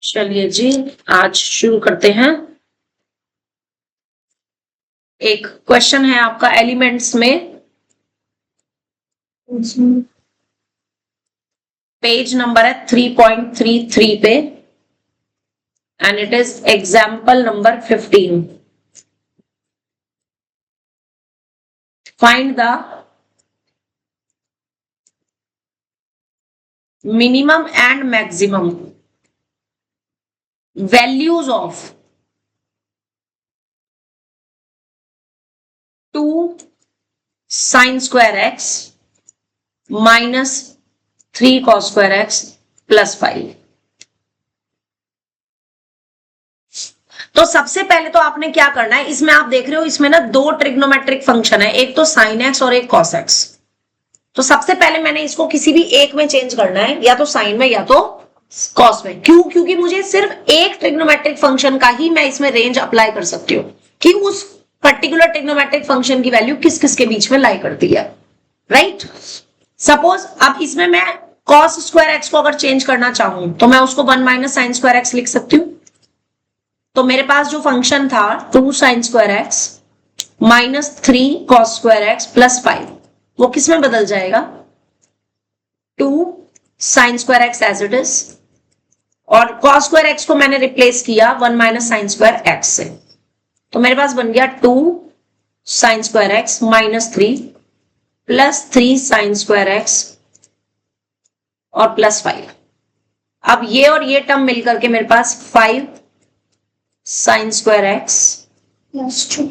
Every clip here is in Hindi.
चलिए जी, आज शुरू करते हैं। एक क्वेश्चन है आपका एलिमेंट्स में, पेज नंबर है 3.33 पे and it is example number 15। Find the minimum and maximum values of 2 sin square x minus 3 cos square x plus 5। तो सबसे पहले तो आपने क्या करना है, इसमें आप देख रहे हो इसमें ना दो ट्रिग्नोमेट्रिक फंक्शन है, एक तो sin x और एक cos x। तो सबसे पहले मैंने इसको किसी भी एक में चेंज करना है, या तो साइन में या तो कॉस में। क्यों? क्योंकि मुझे सिर्फ एक ट्रिग्नोमेट्रिक फंक्शन का ही मैं इसमें रेंज अप्लाई कर सकती हूँ कि उस पर्टिकुलर ट्रिग्नोमेट्रिक फंक्शन की वैल्यू किस किस के बीच में लाई करती है, राइट। सपोज अब इसमें मैं कॉस स्क्वायर एक्स को अगर चेंज करना चाहूं तो मैं उसको 1 माइनस साइन स्क्वायर एक्स लिख सकती हूँ। तो मेरे पास जो फंक्शन था 2 sine square x minus 3 cos square x plus 5, वो किस में बदल जाएगा? 2 sine square x as it is, और कॉस स्क्वायर एक्स को मैंने रिप्लेस किया 1 माइनस साइन स्क्वायर एक्स से। तो मेरे पास बन गया 2 sine square x minus 3 plus 3 sign square x और प्लस 5। अब ये और ये टर्म मिलकर के मेरे पास 5 साइन स्क्वायर एक्स प्लस 2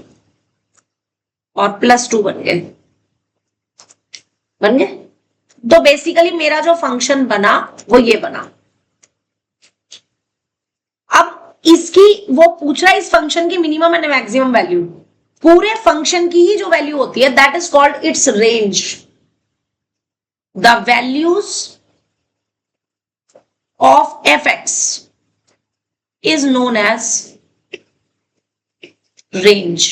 और प्लस 2 बन गए। तो बेसिकली मेरा जो फंक्शन बना वो ये बना। अब इसकी वो पूछ रहा है इस फंक्शन की मिनिमम एंड मैक्सिमम वैल्यू। पूरे फंक्शन की ही जो वैल्यू होती है that is called its range. The values of f x is known as range.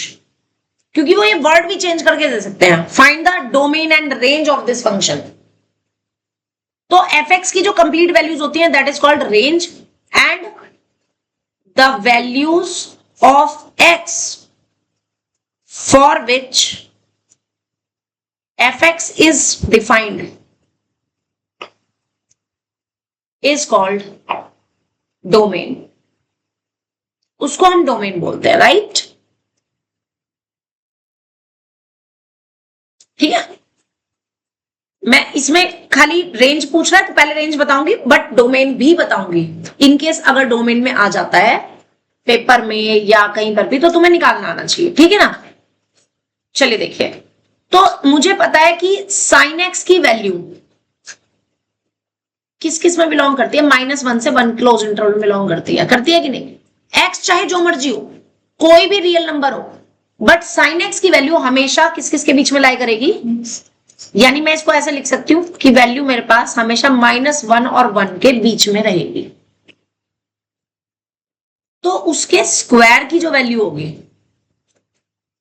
क्योंकि वो ये वर्ड भी चेंज करके दे सकते हैं, find the domain and range of this function. तो एफ एक्स की जो कंप्लीट वैल्यूज होती हैं that is called range, and the values of x for which F x is defined is called domain. उसको हम डोमेन बोलते हैं, राइट। ठीक है, मैं इसमें खाली रेंज पूछ रहा है तो पहले रेंज बताऊंगी, बट डोमेन भी बताऊंगी इनकेस अगर डोमेन में आ जाता है पेपर में या कहीं पर भी, तो तुम्हें निकालना आना चाहिए, ठीक है ना। चलिए देखिए, तो मुझे पता है कि साइन एक्स की वैल्यू किस किस में बिलोंग करती है, -1 से 1 क्लोज इंटरवल में बिलोंग करती है कि नहीं। एक्स चाहे जो मर्जी हो, कोई भी रियल नंबर हो, बट साइन एक्स की वैल्यू हमेशा किस किस के बीच में लाई करेगी। यानी मैं इसको ऐसे लिख सकती हूं कि वैल्यू मेरे पास हमेशा -1 और 1 के बीच में रहेगी। तो उसके स्क्वायर की जो वैल्यू होगी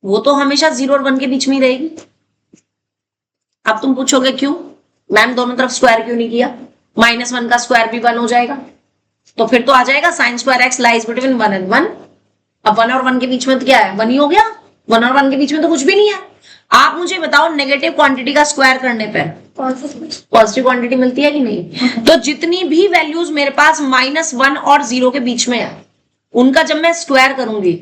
वो तो हमेशा 0 और 1 के बीच में ही रहेगी। अब तुम पूछोगे क्यों मैम दोनों तरफ स्क्वायर क्यों नहीं किया? -1 का स्क्वायर भी 1 हो जाएगा, तो फिर तो आ जाएगा sign square x lies between 1 and 1। अब 1 और 1 के बीच में तो क्या है? 1 ही हो गया। 1 और 1 के बीच में तो कुछ भी नहीं है। आप मुझे बताओ नेगेटिव क्वांटिटी का स्क्वायर करने पर पॉजिटिव क्वांटिटी मिलती है कि नहीं? तो जितनी भी वैल्यूज मेरे पास -1 और 0 के बीच में है, उनका जब मैं स्क्वायर करूंगी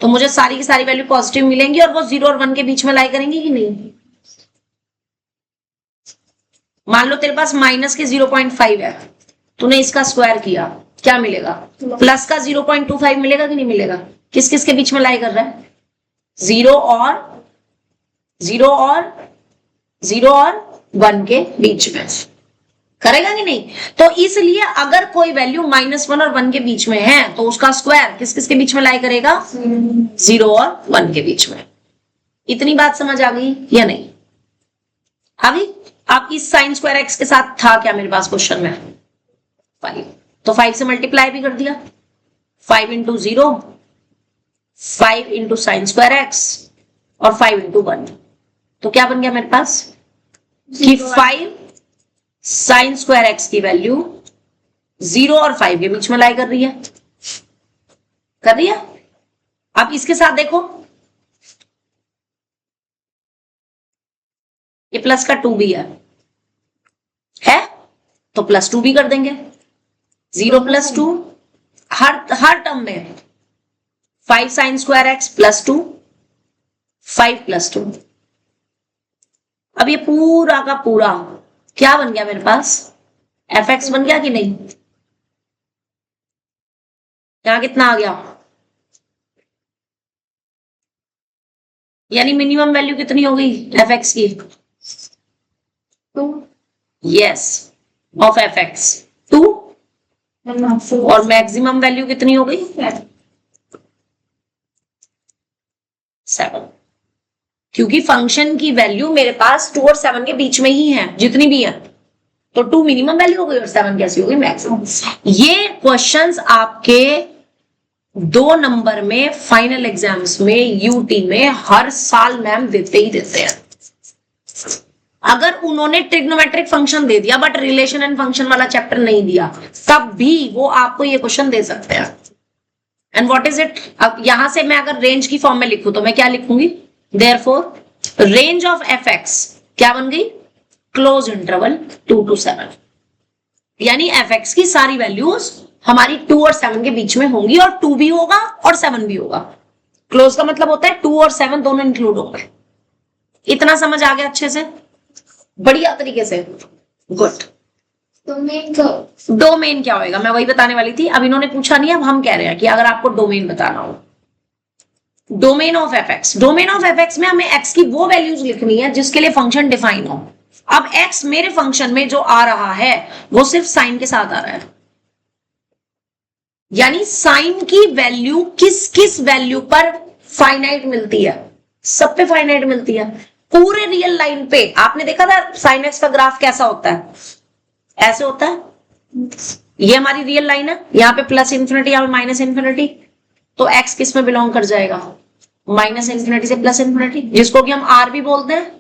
तो मुझे सारी की सारी वैल्यू पॉजिटिव मिलेंगी, और वो 0 और 1 के बीच में लाई करेंगी कि नहीं। मान लो तेरे पास माइनस के 0.5 है, तूने इसका स्क्वायर किया, क्या मिलेगा? प्लस का 0.25 मिलेगा कि नहीं मिलेगा? किस किस के बीच में लाई कर रहा है? 0 और 1 के बीच में करेगा कि नहीं। तो इसलिए अगर कोई वैल्यू -1 और 1 के बीच में है तो उसका स्क्वायर किस किस के बीच में लाई करेगा? 0 और 1 के बीच में। इतनी बात समझ आ गई या नहीं? आ गई। अब इस साइन स्क्वायर एक्स के साथ था क्या मेरे पास क्वेश्चन में? 5, तो 5 से मल्टीप्लाई भी कर दिया। 5 into 0, 5 into sine square x और 5 इंटू 1, तो क्या बन गया मेरे पास कि 5 साइन स्क्वायर एक्स की वैल्यू 0 और 5 के बीच में लाई कर रही है, कर रही है। अब इसके साथ देखो, ये प्लस का 2 भी है तो प्लस 2 भी कर देंगे। 0 + 2 हर टर्म में 5 sin square x + 2, 5 + 2। अब ये पूरा का पूरा क्या बन गया मेरे पास, fx बन गया कि नहीं। यहां कितना आ गया, यानी मिनिमम वैल्यू कितनी हो गई fx की, 2 यस, ऑफ fx 2, और मैक्सिमम वैल्यू कितनी हो गई 7, क्योंकि फंक्शन की वैल्यू मेरे पास 2 और 7 के बीच में ही है, जितनी भी है, तो 2 मिनिमम वैल्यू हो गई और 7 कैसी हो गई, मैक्सिमम। ये क्वेश्चंस आपके 2 नंबर में फाइनल एग्जाम्स में यूटी में हर साल मैम देते ही देते हैं। अगर उन्होंने ट्रिग्नोमेट्रिक फंक्शन दे दिया बट रिलेशन एंड फंक्शन वाला चैप्टर नहीं दिया, तब भी वो आपको ये क्वेश्चन दे सकते हैं। एंड व्हाट इज इट, अब यहां से मैं अगर रेंज की फॉर्म में लिखूं तो मैं क्या लिखूंगी, देयरफॉर रेंज ऑफ fx क्या बन गई, क्लोज इंटरवल 2 to 7, यानी fx की सारी वैल्यूज हमारी 2 और 7 के बीच में होंगी, और 2 भी होगा और 7 भी होगा। क्लोज का मतलब होता है 2 और 7 दोनों इंक्लूड होंगे। इतना समझ आ गया अच्छे से, बढ़िया तरीके से, गुड। डोमेन क्या होएगा, मैं वही बताने वाली थी, अब इन्होंने पूछा नहीं, अब हम कह रहे हैं कि अगर आपको डोमेन बताना हो, domain of fx, domain of fx में हमें x की वो वैल्यूज लिखनी है जिसके लिए फंक्शन डिफाइन हो। अब x मेरे फंक्शन में जो आ रहा है वो सिर्फ साइन के साथ आ रहा है, यानी साइन की वैल्यू किस किस वैल्यू पर फाइनाइट मिलती है, सब पे फाइनाइट मिलती है। पूरे रियल लाइन पे आपने देखा था साइन एक्स का ग्राफ कैसा होता है, ऐसे होता है। ये हमारी रियल लाइन है, यहाँ पे +∞, यहाँ पे -∞, तो x किस में बिलोंग कर जाएगा, -∞ से +∞, जिसको कि हम r भी बोलते हैं,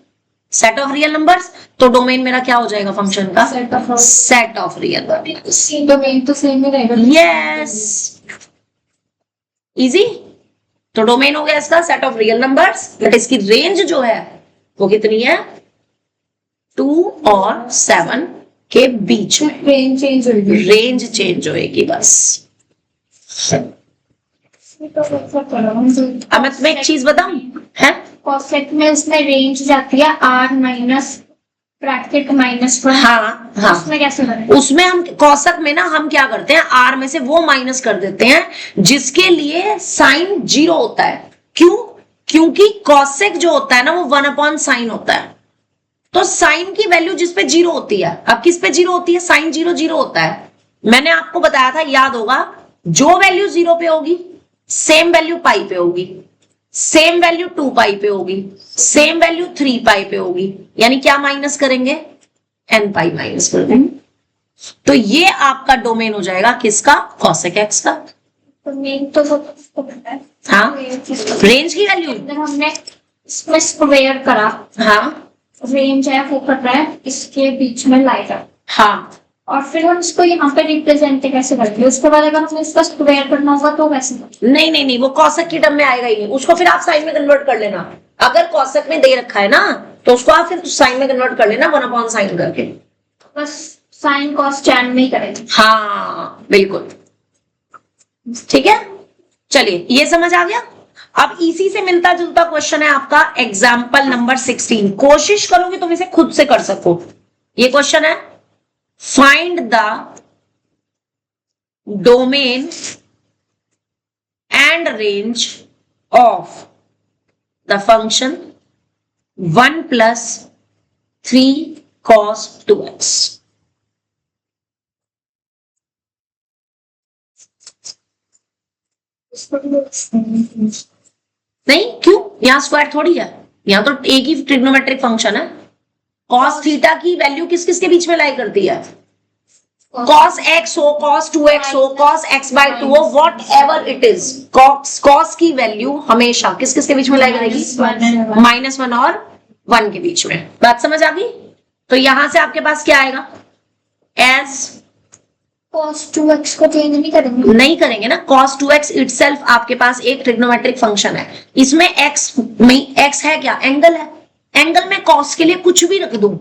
सेट ऑफ रियल नंबर्स। तो डोमेन मेरा क्या हो जाएगा फंक्शन का, set of real numbers. Domain तो सेम ही रहेगा, यस, इजी। तो डोमेन हो गया इसका set of real numbers, but इसकी रेंज जो है वो कितनी है, 2 और 7 के बीच में। रेंज चेंज होगी, रेंज चेंज होएगी बस। अब मैं तुम्हें एक चीज बताऊं, है कॉसेक में उसमें रेंज जाती है r माइनस ब्रैकेट -1। हाँ हाँ, उसमें कैसे करें, उसमें हम कौशक में ना हम क्या करते हैं, r में से वो माइनस कर देते हैं जिसके लिए साइन 0 होता है। क्यों, क्योंकि कौशिक जो होता है ना वो 1/sin होता है, तो साइन की वैल्यू जिस पे 0 होती है, अब किस पे 0 होती है, साइन 0 0 होता है। मैंने आपको बताया था, याद होगा, जो वैल्यू 0 पे होगी सेम वैल्यू पाई पे होगी, सेम वैल्यू 2 पाई पे होगी, सेम वैल्यू 3 पाई पे होगी, यानी क्या माइनस करेंगे, n पाई माइनस कर देंगे। तो ये आपका डोमेन हो जाएगा किसका, कॉसेक एक्स का। डोमेन तो पता है, हाँ, रेंज की वैल्यू हमने इसमें स्क्वायर करा, हाँ रेंज है वो कर रहा है इसके बीच में लाएगा, हाँ, और फिर हम इसको यहाँ पे रिप्रेजेंट कैसे करेंगे, उसके बाद अगर हमें इसका स्क्वायर करना होगा तो कैसे करेंगे? नहीं नहीं नहीं, वो कौशिक की टर्म में आएगा ही नहीं, उसको फिर आप साइन में कन्वर्ट कर लेना। अगर कौशिक में दे रखा है ना तो उसको आप फिर साइन में कन्वर्ट कर लेना 1/sin करके, बस साइन कॉस टैन में ही करेंगे। हाँ बिल्कुल, ठीक है। चलिए ये समझ आ गया। अब इसी से मिलता जुलता क्वेश्चन है आपका एग्जाम्पल नंबर 16। कोशिश करोगे तुम इसे खुद से कर सको। ये क्वेश्चन है, find the domain and range of the function 1 + 3 cos 2x। नहीं, क्यों, यहां स्क्वायर थोड़ी है, यहां तो एक ही ट्रिग्नोमेट्रिक फंक्शन है। cos थीटा की वैल्यू किस किस के बीच में लाई करती है, cos x हो, cos 2x हो, cos x/2 हो, what ever it is, cos की वैल्यू हमेशा किस किस के बीच में लाई करेगी, -1 और 1 के बीच में। बात समझ आ गई। तो यहां से आपके पास क्या आएगा, as cos 2x को चेंज नहीं करेंगे? नहीं करेंगे ना, cos 2x इटसेल्फ आपके पास एक ट्रिग्नोमेट्रिक फंक्शन है, इसमें x में x है क्या, एंगल है, एंगल में cos के लिए कुछ भी रख दूं,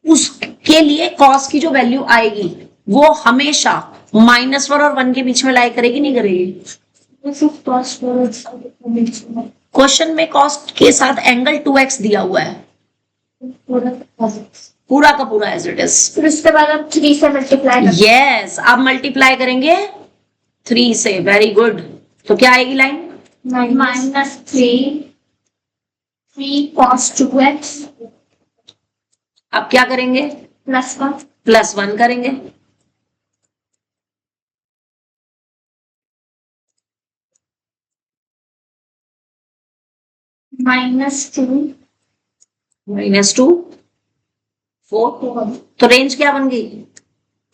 उसके लिए cos की जो वैल्यू आएगी वो हमेशा -1 और 1 के बीच में लाई करेगी, नहीं करेगी? cos 4x क्वेश्चन में cos के साथ एंगल 2x दिया हुआ है, पूरा का पूरा एज इट इज। फिर उसके बाद आप 3 से मल्टीप्लाई करें। यस, आप मल्टीप्लाई करेंगे 3 से, वेरी गुड। तो क्या आएगी लाइन? -3 cos 2x अब क्या करेंगे? +1 +1 करेंगे। -2 -2 4, तो रेंज क्या बन गई?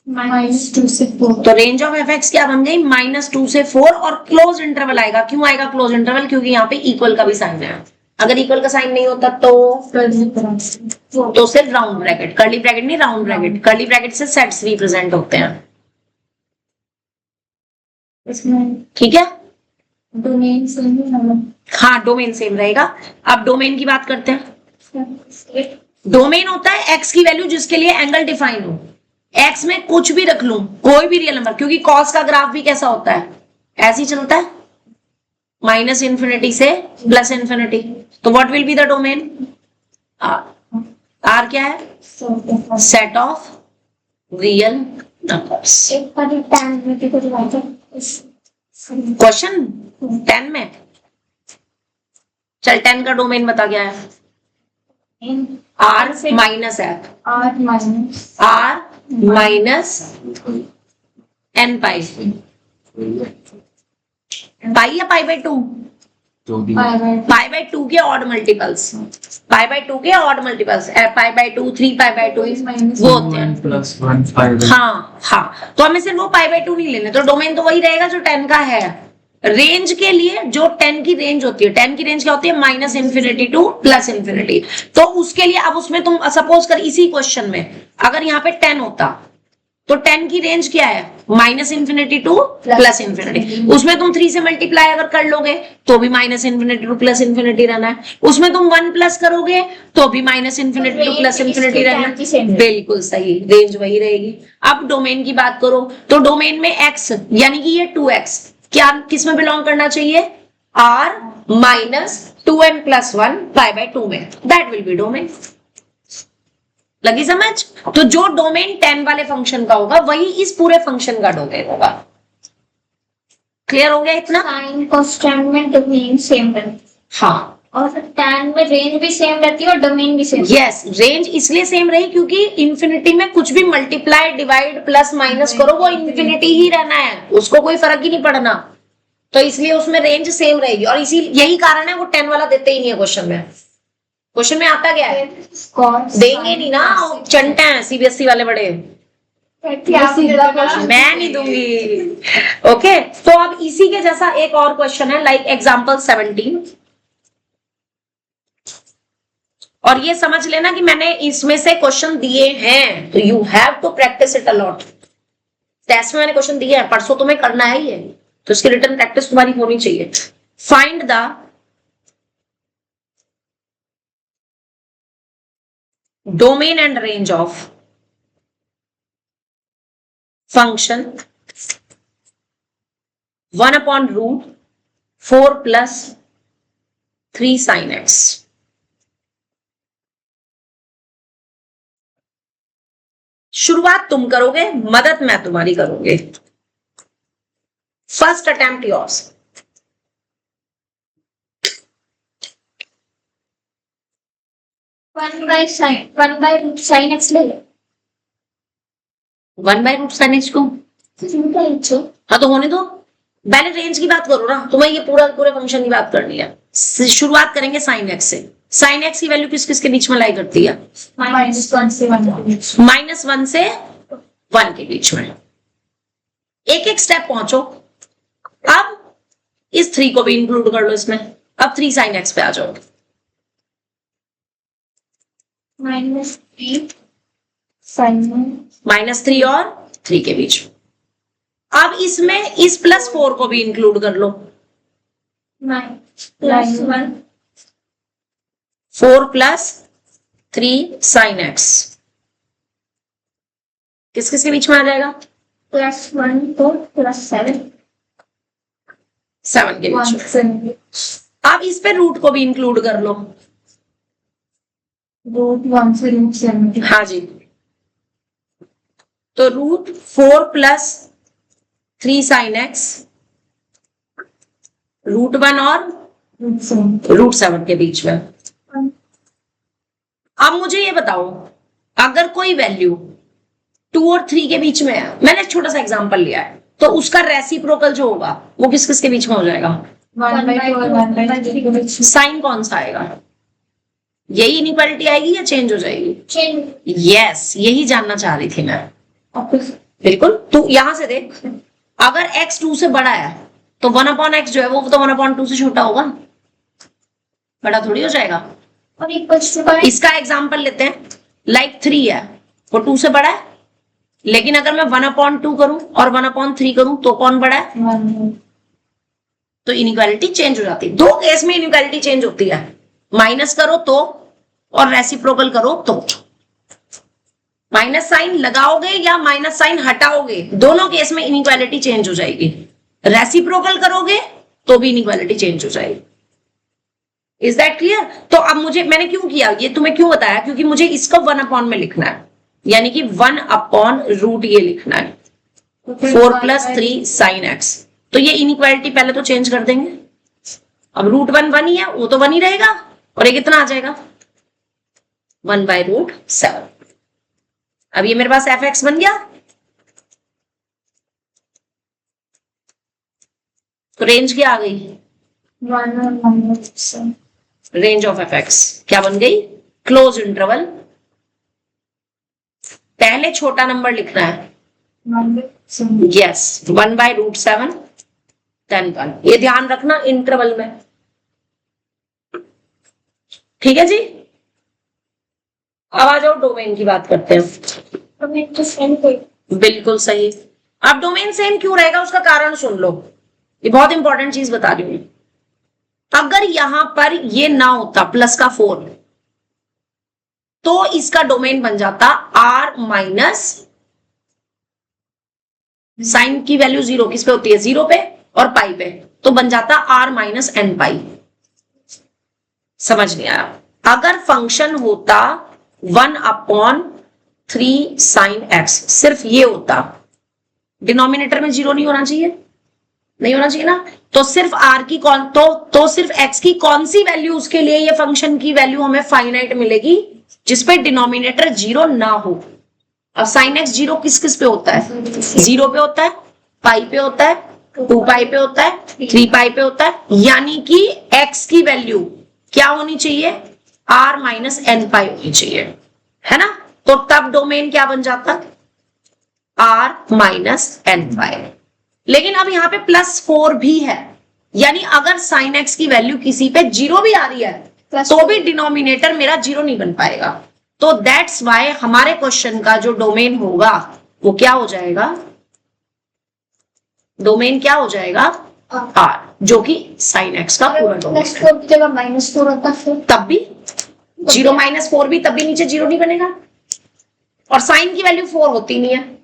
-2 से 4। तो रेंज ऑफ एफ क्या बन गई? -2 से 4, और क्लोज इंटरवल आएगा। क्यों आएगा क्लोज इंटरवल? क्योंकि यहाँ पे इक्वल का भी साइन है, अगर इक्वल का साइन नहीं होता तो सिर्फ राउंड ब्रैकेट, कर्ली ब्रैकेट नहीं, राउंड ब्रैकेट, कर्ली ब्रैकेट से सेट्स रिप्रेजेंट होते हैं, इसमें ठीक है? डोमेन सेम है। हाँ, डोमेन सेम रहेगा। अब डोमेन की बात करते हैं। डोमेन होता है एक्स की वैल्यू जिसके लिए एंगल डिफाइन हो, एक्स में कुछ भी रख लूं, कोई भी रियल नंबर, क्योंकि कॉस का ग्राफ भी कैसा होता है, ऐसे ही चलता है, -∞ से +∞। तो what will be the domain? R क्या है? Set of real numbers. एक बार tan में भी कुछ बात है क्वेश्चन 10 में, चल 10 का डोमेन बता, क्या है? R माइनस है, R माइनस n पाई, पाई या पाई/2? पाई/2 के ऑड मल्टीपल्स, पाई/2 के ऑड मल्टीपल्स, पाई/2, 3 पाई/2 वो होते हैं। हाँ हाँ, तो हमें सिर्फ वो पाई/2 नहीं लेने, तो डोमेन तो वही रहेगा जो 10 का है। रेंज के लिए जो 10 की रेंज होती है, 10 की रेंज क्या होती है? -∞ टू +∞। तो उसके लिए अब उसमें तुम सपोज कर, इसी क्वेश्चन में अगर यहाँ पे 10 होता तो 10 की रेंज क्या है? -∞ टू +∞। उसमें तुम 3 से मल्टीप्लाई अगर कर लोगे तो भी -∞ टू +∞ रहना है, उसमें तुम 1 प्लस करोगे तो भी -∞ टू +∞ रहना है। बिल्कुल सही, रेंज वही रहेगी। अब डोमेन की बात करो, तो डोमेन में x यानी कि ये 2x क्या किस में बिलोंग करना चाहिए? R -2n+1 पाई/2 में, दैट विल बी डोमेन। लगी समझ? तो जो डोमेन 10 वाले फंक्शन का होगा वही इस पूरे फंक्शन का डोमेन होगा। क्लियर हो गया इतना? साइन कांस्टेंट में डोमेन सेम रहती है, हाँ, और tan में रेंज भी सेम रहती है और डोमेन भी सेम। यस, रेंज इसलिए सेम रही क्योंकि इंफिनिटी में कुछ भी मल्टीप्लाई, डिवाइड, प्लस माइनस करो वो इंफिनिटी ही रहना है, उसको कोई फर्क ही नहीं पड़ना, तो इसलिए उसमें रेंज सेम रहेगी। और इसी यही कारण है वो 10 वाला देते ही नहीं है क्वेश्चन में। क्वेश्चन में आता क्या है? देंगे नहीं ना, चंटे हैं सीबीएसई वाले बड़े, मैं नहीं दूंगी। ओके, तो अब इसी के जैसा एक और क्वेश्चन है, लाइक एग्जांपल 17, और ये समझ लेना कि मैंने इसमें से क्वेश्चन दिए हैं, तो you have to practice it a lot. Test में मैंने क्वेश्चन दिए हैं, परसों तुम्हें करना है ये, तो इसकी रिटर्न प्रैक्टिस तुम्हारी होनी चाहिए। Find the domain and range of function 1/√4 + 3 sin x। शुरुआत तुम करोगे, मदद मैं तुम्हारी करूंगी। First attempt yours. One by root sine x ले लो। 1/√sin x को हाँ तो होने दो, पहले रेंज की बात करो ना, तुम्हें ये पूरे फंक्शन की बात करनी है। शुरुआत करेंगे sin x से। sin x की वैल्यू किस किस के बीच में लाई करती है? -1 से 1 -1 से 1 के बीच में। एक एक स्टेप पहुंचो। अब इस 3 को भी इंक्लूड कर लो इसमें। अब 3 sin x पे आ जाओ। -3 sin -3 और 3 के बीच में। अब इसमें इस +4 को भी इंक्लूड कर लो, 9 प्लस 1 4 + 3 sin x किस किसके बीच में आ जाएगा? प्लस 1 तो प्लस 7 7 के बीच में। अब इस पे रूट को भी इंक्लूड कर लो। रूट 1 से रूट 7 हाँ जी, तो √4 + 3 sin x √1 और रूट 7 √7 के बीच में। अब मुझे ये बताओ, अगर कोई वैल्यू 2 और 3 के बीच में है, मैंने एक छोटा सा एग्जांपल लिया है, तो उसका रेसिप्रोकल जो होगा वो किस किस के बीच में हो जाएगा? 1/2 और 1/3 के बीच साइन कौन सा आएगा? यही इनइक्वालिटी आएगी या चेंज हो जाएगी? चेंज यस, यही जानना चाह रही थी मैं। ऑफिस बिल्कुल, तू यहां से देख, अगर x 2 से बड़ा है तो 1/x जो है वो तो 1/2 से छोटा होगा, बड़ा थोड़ी हो जाएगा। और इक्वल्स टू का इसका एग्जांपल लेते हैं, लाइक 3 है, वो 2 से बड़ा है, लेकिन अगर मैं 1/2 करूं और 1/3 करूं तो कौन बड़ा है? 1 तो इनइक्वालिटी चेंज हो जाती है। दो केस में इनइक्वालिटी चेंज होती है, माइनस करो तो और रेसिप्रोकल करो तो। माइनस साइन लगाओगे या माइनस साइन हटाओगे, दोनों केस में इनइक्वालिटी चेंज हो जाएगी। रेसिप्रोकल करोगे तो भी इनइक्वालिटी चेंज हो जाएगी। Is that clear? तो अब मैंने क्यों किया ये तुम्हें क्यों बताया, क्योंकि मुझे इसको 1 में लिखना है, यानी कि 1/√, ये लिखना है 4 + 3 sin x। तो ये इनइक्वालिटी पहले तो चेंज कर देंगे। अब √1 1 ही है, वो तो 1 ही रहेगा, और ये कितना आ जाएगा? 1/√7। अब ये मेरे पास f(x) बन गया। तो रेंज क्या आ गई? 1 और 1/7 रेंज ऑफ f(x) क्या बन गई? Close interval. पहले छोटा नंबर लिखना है, 1/7 यस, 1/√7 10 1। ये ध्यान रखना इंटरवल में, ठीक है जी। अब आ जाओ डोमेन की बात करते हैं। अब एक तो सेम कोई बिल्कुल सही। अब डोमेन सेम क्यों रहेगा उसका कारण सुन लो, ये बहुत इंपॉर्टेंट चीज बता रही हूं। अगर यहां पर ये ना होता +4 तो इसका डोमेन बन जाता R- साइन की वैल्यू 0 किस पे होती है? 0 पे और पाई पे, तो बन जाता R- n पाई। समझ नहीं आया? अगर फंक्शन होता 1/3 sin x, सिर्फ ये होता, डिनोमिनेटर में 0 नहीं होना चाहिए, नहीं होना चाहिए ना, तो सिर्फ r की कौन तो सिर्फ x की कौन सी वैल्यू, उसके लिए ये फंक्शन की वैल्यू हमें फाइनाइट मिलेगी जिसपे डिनोमिनेटर 0 ना हो। अब sin x 0 किस किस पे होता है? 0 पे होता है, पाई पे होता है, 2 पाई पे होता है, 3 पाई पे होता है, यानी कि x की वैल्यू क्या होनी चाहिए? R- n पाई होनी चाहिए, है ना। तो तब डोमेन क्या बन जाता? R- n पाई। लेकिन अब यहां पे +4 भी है, यानी अगर sin x की वैल्यू किसी पे 0 भी आ रही है तो भी डिनोमिनेटर मेरा 0 नहीं बन पाएगा। तो दैट्स वाई हमारे क्वेश्चन का जो डोमेन होगा वो क्या हो जाएगा? डोमेन क्या हो जाएगा? R, जो कि sin x का पूरा डोमेन है। +4 की जगह -4 होता फिर तब भी 0 - 4 भी तब भी नीचे 0 नहीं बनेगा, और साइन की वैल्यू 4 होती नहीं है,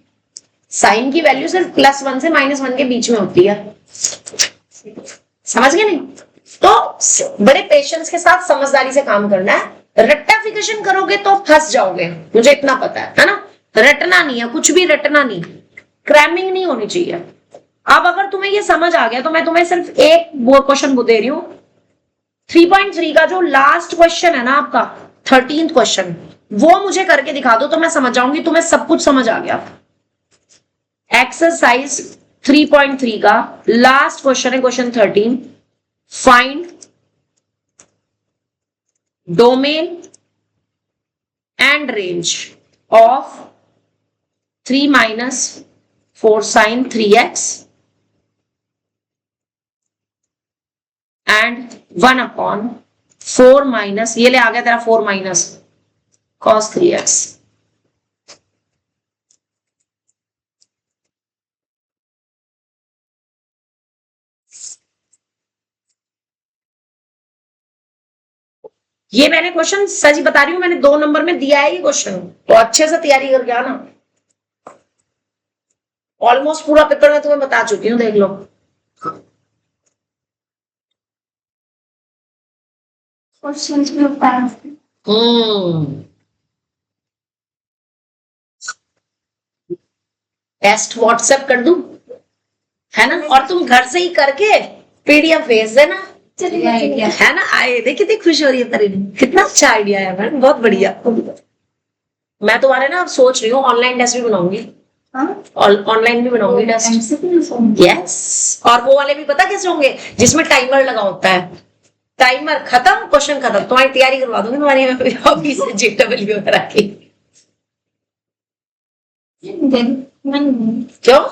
साइन की वैल्यू सिर्फ +1 से -1 के बीच में होती है। समझ गए नहीं? तो बड़े पेशेंस के साथ समझदारी से काम करना है। रेक्टिफिकेशन करोगे तो फंस जाओगे, मुझे इतना पता है ना। रटना नहीं है, कुछ भी रटना नहीं, क्रैमिंग नहीं होनी चाहिए। अब अगर तुम्हें ये समझ आ गया तो मैं तुम्हें सिर्फ एक वो क्वेश्चन दे रही हूं, 3.3 का जो लास्ट क्वेश्चन है ना आपका 13th क्वेश्चन, वो मुझे करके दिखा दो तो मैं समझ जाऊंगी तुम्हें सब कुछ समझ आ गया। एक्सरसाइज 3.3 का लास्ट क्वेश्चन है, question 13। Find domain and range of 3 - 4 sin 3x and 1/4 - ये ले आ गया तेरा 4 - cos 3x। ये मैंने क्वेश्चन सच बता रही हूँ, मैंने 2 नंबर में दिया है ये क्वेश्चन, तो अच्छे से तैयारी करके आना। ऑलमोस्ट पूरा पेपर मैं तुम्हें बता चुकी हूँ, देख लो। क्वेश्चंस भी होता है। टेस्ट व्हाट्सएप कर दूं, है ना, और तुम घर से ही करके पीडीएफ भेज देना, चलिए है ना। आए देख कितनी खुश हो रही है तरीन, कितना अच्छा आइडिया है मैडम, बहुत बढ़िया। मैं तुम्हारे ना अब सोच रही हूँ ऑनलाइन टेस्ट भी बनाऊंगी, ऑनलाइन भी बनाऊंगी टेस्ट। यस, और वो वाले भी पता कैसे होंगे, जिसमें टाइमर लगा होता है, टाइमर खत्म क्वेश्चन खत्म, तुम्हारी तैयारी करवा दूंगी तुम्हारी ऑफिस से जेडब्ल्यू वगैरह की। क्यों?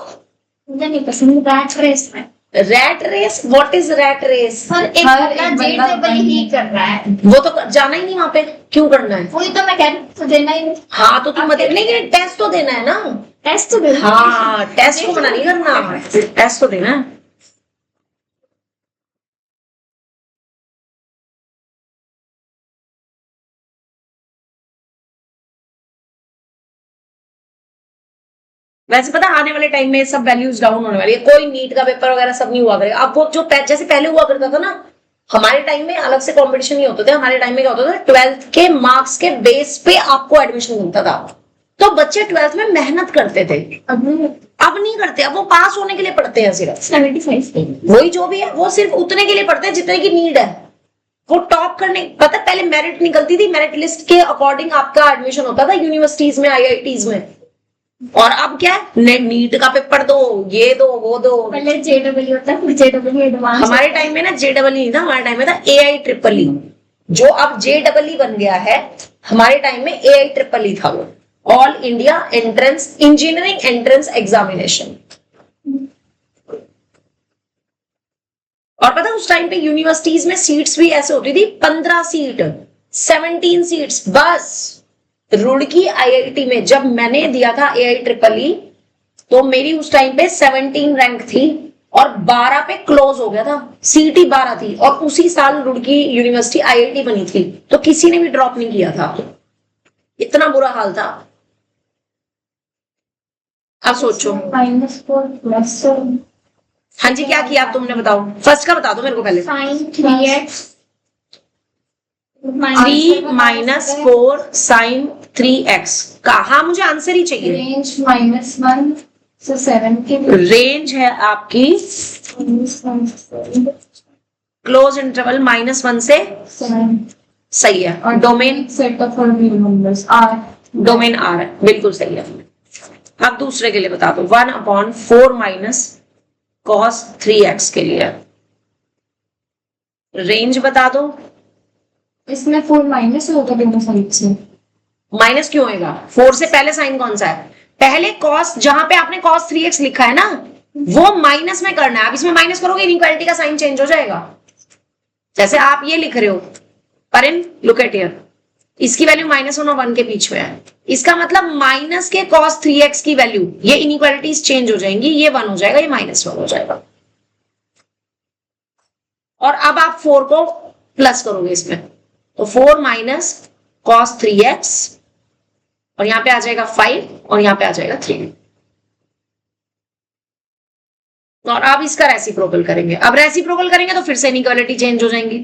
मुझे नहीं पसंद रैट रेस में। Rat race, what is rat race? हर एक बंदा जेडबल ही कर रहा है, वो तो जाना ही नहीं वहां पे, क्यों करना है? वही तो मैं कह रही हूँ, तो देना ही नहीं। हाँ तो तुम नहीं, टेस्ट तो देना है ना। टेस्ट तो देना। हाँ टेस्ट को मना नहीं करना, टेस्ट तो देना है। वैसे पता आने वाले टाइम में सब वैल्यूज डाउन होने वाली है, कोई नीट का पेपर वगैरह सब नहीं हुआ करेगा। अब वो जो जैसे पहले हुआ करता था ना, हमारे टाइम में अलग से कंपटीशन नहीं होते थे, हमारे टाइम में क्या होता था, 12th के मार्क्स के बेस पे आपको एडमिशन मिलता था, तो बच्चे 12th में मेहनत करते थे। अब नहीं करते, अब वो पास होने के लिए पढ़ते हैं सिर्फ 75। वही जो भी है वो सिर्फ उतने के लिए पढ़ते हैं जितने की नीड है। वो टॉप करने, पता पहले मेरिट निकलती थी, मेरिट लिस्ट के अकॉर्डिंग आपका एडमिशन होता था यूनिवर्सिटीज में, आईआईटीज में। और अब क्या है, नीट का पेपर दो, ये दो, वो दो। पहले जेडब्ल्यू होता है, फिर जेडब्ल्यू एडवांस। हमारे टाइम में ना जेडब्ल्यू नहीं था, हमारे टाइम में था एआई ट्रिपल ई, जो अब जेडब्ल्यू बन गया है। हमारे टाइम में एआई ट्रिपल ई था, वो all India entrance engineering entrance examination. और पता उस टाइम पे यूनिवर्सिटीज में सीट्स भी ऐसे होती थी, 15 सीट, 17 सीट्स बस। रुड़की आईआईटी में जब मैंने दिया था एआई ट्रिपल ई, तो मेरी उस टाइम पे 17 रैंक थी और 12 पे क्लोज हो गया था, सीट ही 12 थी, और उसी साल रुड़की यूनिवर्सिटी आईआईटी बनी थी, तो किसी ने भी ड्रॉप नहीं किया था, इतना बुरा हाल था। अब सोचो। -4 हाँ जी, क्या किया आप तुमने, बताओ फर्स्ट का बता दो मेरे को पहले। sin 3x 3 - 4 sin 3x का, हाँ मुझे आंसर ही चाहिए। रेंज -1 से 7 के रेंज है आपकी क्लोज इंटरवल -1 से 7। सही है, और domain set of real numbers R, domain R है, बिल्कुल सही है। अब दूसरे के लिए बता दो, 1/4 - cos 3x के लिए रेंज बता दो। इसमें 4 माइनस होगा दोनों साइड से। माइनस क्यों होगा, 4 से पहले साइन कौन सा है? पहले cos, जहां पे आपने cos 3x लिखा है ना, वो माइनस में करना है। आप इसमें माइनस करोगे, इनइक्वालिटी का साइन चेंज हो जाएगा। जैसे आप ये लिख रहे हो, पर इन लुक एट हियर, इसकी वैल्यू -1 और 1 के बीच में है, इसका मतलब माइनस के cos 3x की वैल्यू, ये इनइक्वालिटीज चेंज हो जाएंगी, ये 1 हो जाएगा, ये -1 हो जाएगा। और अब आप 4 को प्लस करोगे इसमें, तो 4 - cos 3x, और यहां पे आ जाएगा 5 और यहां पे आ जाएगा 3। और अब इसका रेसिप्रोकल करेंगे, अब रेसिप्रोकल करेंगे तो फिर से इनइक्वालिटी चेंज हो जाएंगी,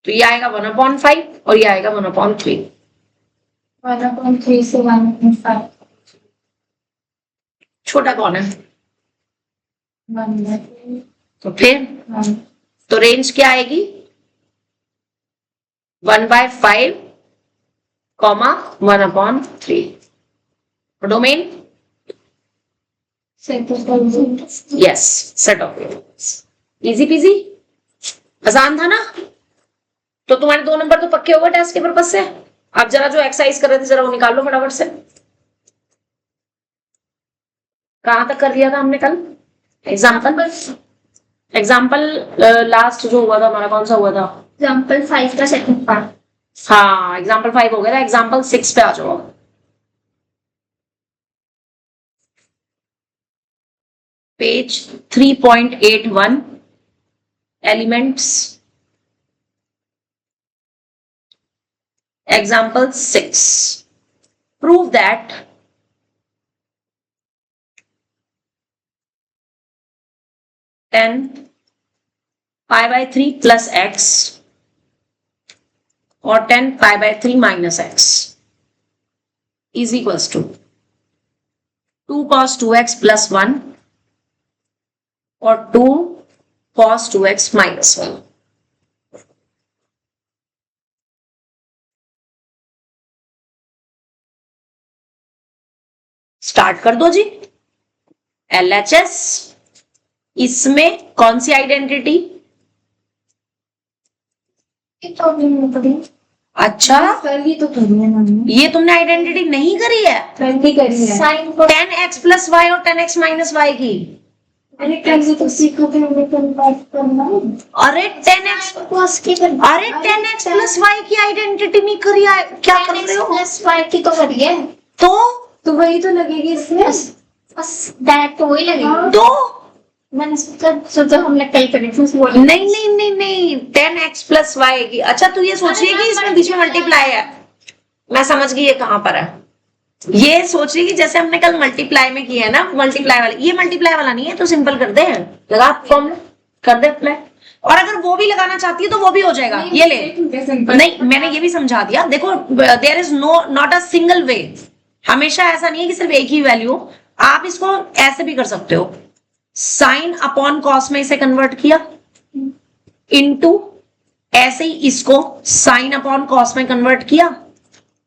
तो ये आएगा 1/5 और ये आएगा 1/3। 1/3 से 1/5 छोटा कौन है? 1/1। तो फिर तो रेंज क्या आएगी, 1/5, 1/3। Domain set of units. Yes, set of units. Easy PG, आसान था ना। तो तुम्हारे 2 नंबर तो पक्के हो गए टेस्ट के पर्पस से। आप जरा जो एक्सरसाइज कर रहे थे जरा वो निकाल लो फटाफट से। कहां तक कर दिया था हमने कल? एग्जाम्पल लास्ट जो हुआ था हमारा, कौन सा हुआ था? एग्जाम्पल 5 का सेकंड पार्ट। हाँ एग्जाम्पल 5 हो गया था, एग्जाम्पल 6 पे आ जाओ। Page 3.81, elements. Example 6. Prove that tan pi by 3 plus x or tan pi by 3 minus x is equals to 2 cos 2x plus 1 or 2 cos 2x minus 1. Start कर दो जी. LHS, इसमें कौन सी आइडेंटिटी? तो नहीं करी. अच्छा, करी तो करी है मैंने. ये तुमने आइडेंटिटी नहीं करी है. करी करी है. साइन को tan x plus y और tan x minus y की. अरे कैसे तो सीखो कि हमें कन्वर्ट करना है. अरे tan x cos की कर. अरे tan x plus y की आइडेंटिटी नहीं करी है. क्या कर रहे हो? प्लस y की तो करी है. तो वही तो लगेगी इसमें. बस दैट तो वही लगेगी. तो मैंने सोचा हमने कई कंफ्यूज बोले. नहीं नहीं नहीं नहीं, tan x plus y की. अच्छा, तू ये सोच रही है कि इसमें बीच में मल्टीप्लाई है. मैं समझ गई ये कहां पर है. ये सोच रही है कि जैसे हमने कल मल्टीप्लाई में किया है ना, मल्टीप्लाई वाला. ये मल्टीप्लाई वाला नहीं है, तो सिंपल कर दे, लगा फॉर्मूला, कर दे अप्लाई. और अगर वो भी लगाना चाहती है तो वो भी हो जाएगा. ये ले. नहीं, मैंने ये भी समझा दिया. देखो, there is not a single way. हमेशा ऐसा नहीं है कि सिर्फ एक ही वैल्यू. आप इसको ऐसे भी कर सकते हो. साइन अपॉन कॉस में इसे कन्वर्ट किया इनटू, ऐसे ही इसको साइन अपॉन कॉस में कन्वर्ट किया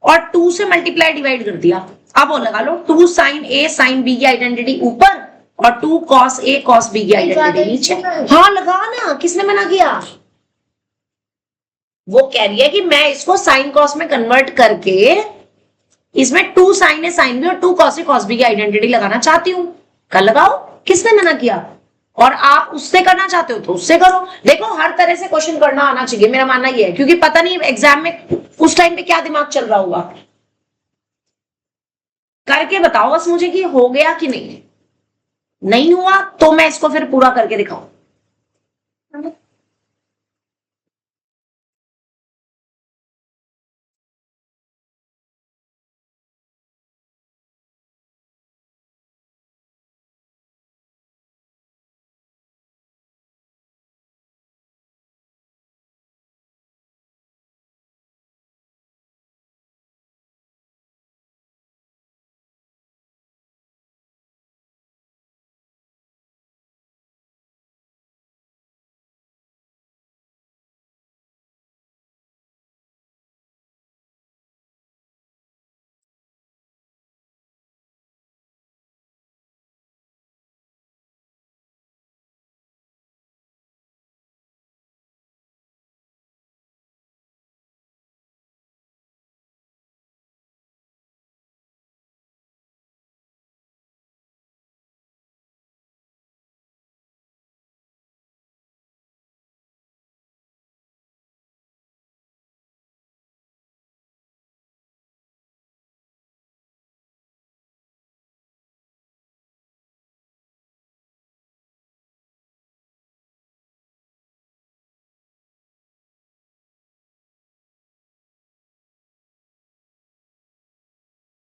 और 2 से मल्टीप्लाई डिवाइड कर दिया. अब वो लगा लो 2 साइन ए साइन बी की आइडेंटिटी ऊपर और 2 कॉस ए कॉस बी की आइडेंटिटी नीचे. हाँ, लगा ना. किसने मना किया? वो कह रही है कि मैं इसको साइन कॉस में कन्वर्ट करके इसमें 2 साइन ए साइन बी और 2 कॉस ए कॉस बी की आइडेंटिटी लगाना चाहती हूं. कर लगाओ. किसने मना किया? और आप उससे करना चाहते हो तो उससे करो. देखो, हर तरह से क्वेश्चन करना आना चाहिए, मेरा मानना ये है, क्योंकि पता नहीं एग्जाम में उस टाइम पे क्या दिमाग चल रहा होगा. करके बताओ बस मुझे कि हो गया कि नहीं. नहीं हुआ तो मैं इसको फिर पूरा करके दिखाऊं.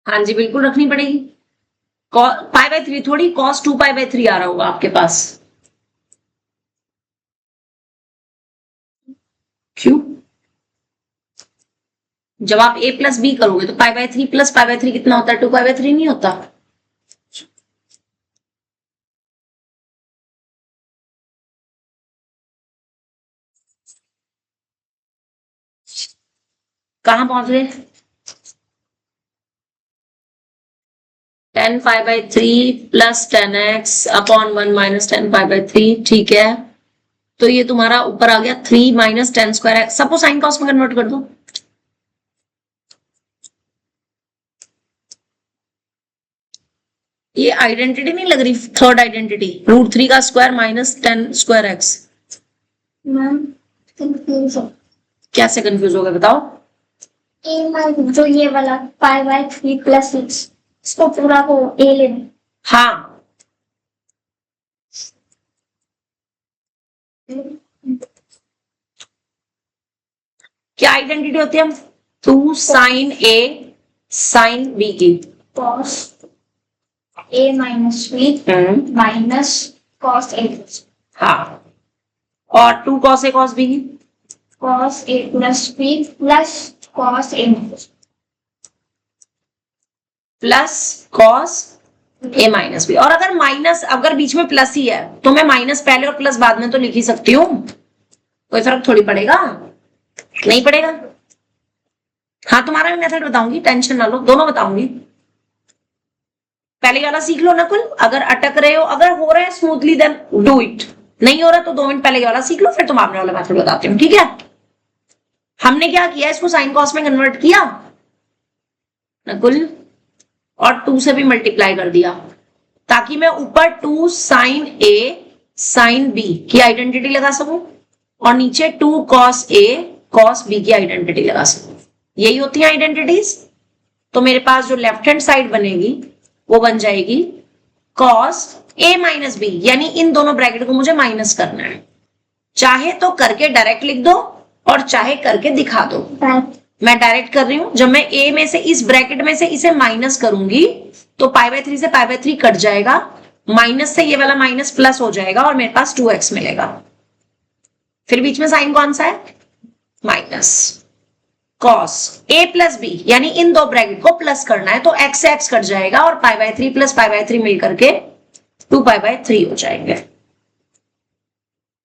हाँ जी, बिल्कुल रखनी पड़ेगी. पाई बाय 3 थोड़ी, cos 2 पाई बाय 3 आ रहा होगा आपके पास. क्यों? जब आप a प्लस बी करोगे तो pi by 3 plus pi by 3 कितना होता है? 2 पाई बाय 3 नहीं होता? कहां पहुंच गए? tan pi by 3 plus tan x upon 1 minus tan pi by 3. ठीक है, तो ये तुम्हारा ऊपर आ गया 3 माइनस tan स्क्वायर x. सबको साइन कॉस में कन्वर्ट कर दो. ये आइडेंटिटी नहीं लग रही? थर्ड आइडेंटिटी, √3 का square minus tan square x. Ma'am confuse हो. कैसे कंफ्यूज हो गए बताओ? जो ये वाला पाई बाय 3 प्लस 6 इसको पूरा को ए लेना. हाँ, क्या आइडेंटिटी होती है? 2 साइन ए साइन बी की cos a minus b minus cos a plus हाँ, और 2 cos ए cos बी की cos a plus b plus cos a minus plus cos a minus b. और अगर माइनस, अगर बीच में प्लस ही है तो मैं माइनस पहले और प्लस बाद में तो लिख ही सकती हूँ, कोई फर्क थोड़ी पड़ेगा, नहीं पड़ेगा। हाँ, तुम्हारा भी मेथड बताऊंगी, टेंशन ना लो, दोनों बताऊंगी। पहले वाला सीख लो नकुल, अगर अटक रहे हो, अगर हो रहा है स्मूथली देन डू इट, नहीं हो रहा तो 2 मिनट पहले वाला सीख लो, फिर तुम आपने वाला मेथड बताती हूँ, ठीक है? हमने क्या किया, इसको साइन कॉस में कन्वर्ट किया नकुल, और 2 से भी मल्टीप्लाई कर दिया, ताकि मैं ऊपर 2 साइन ए साइन बी की आइडेंटिटी लगा सकूं और नीचे 2 कॉस ए कॉस बी की आइडेंटिटी लगा सकूं। यही होती है आइडेंटिटीज। तो मेरे पास जो लेफ्ट हैंड साइड बनेगी वो बन जाएगी कॉस ए माइनस बी, यानी इन दोनों ब्रैकेट को मुझे माइनस करना है। चाहे तो करके डायरेक्ट लिख दो और चाहे करके दिखा दो। मैं डायरेक्ट कर रही हूं, जब मैं ए में से इस ब्रैकेट में से इसे माइनस करूंगी तो π/3 से π/3 कट जाएगा, माइनस से ये वाला माइनस प्लस हो जाएगा और मेरे पास 2x मिलेगा। फिर बीच में साइन कौन सा है? Minus cos a plus b, यानी इन दो ब्रैकेट को प्लस करना है तो x से x कट जाएगा और π/3 प्लस π/3 मिलकर के 2π/3 हो जाएंगे।